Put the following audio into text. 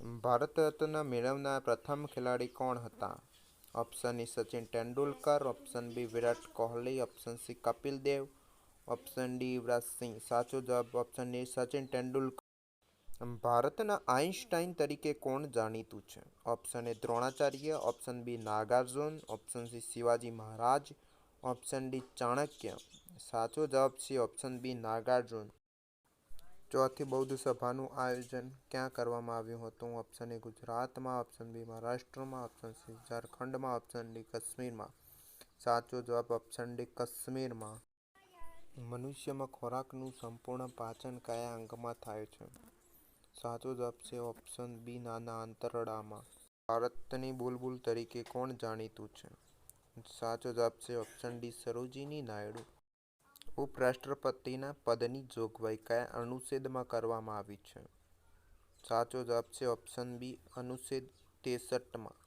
ભારત રત્ન મેળવનાર પ્રથમ ખેલાડી કોણ હતા? Option A Sachin Tendulkar, option B Virat Kohli, option C Kapil Dev, option D Yuvraj Singh. સાચો જવાબ ઓપ્શન એ સચિન તેંડુલકર. ભારતના આઇન્સ્ટાઈન તરીકે કોણ જાણીતું છે? Option A Dronacharya, option B Nagarjuna, option C Shivaji Maharaj, option D Chanakya. સાચો જવાબ છે ઓપ્શન બી નાગાર્જુન. ચોથી બૌદ્ધ સભાનું આયોજન ક્યાં કરવામાં આવ્યું હતું? ઓપ્શન એ ગુજરાતમાં, ઓપ્શન બી મહારાષ્ટ્રમાં, ઓપ્શન સી ઝારખંડમાં, ઓપ્શન ડી કાશ્મીરમાં. સાચો જવાબ ઓપ્શન ડી કાશ્મીરમાં. મનુષ્યમાં ખોરાકનું સંપૂર્ણ પાચન કયા અંગમાં થાય છે? સાચો જવાબ છે ઓપ્શન બી નાના આંતરડામાં. ભારતની બુલબુલ તરીકે કોણ જાણીતું છે? સાચો જવાબ છે ઓપ્શન ડી સરોજિની નાયડુ. ઉપરાષ્ટ્રપતિના પદની જોગવાઈ કયા અનુચ્છેદમાં કરવામાં આવી છે? સાચો જવાબ છે ઓપ્શન બી અનુચ્છેદ 63માં.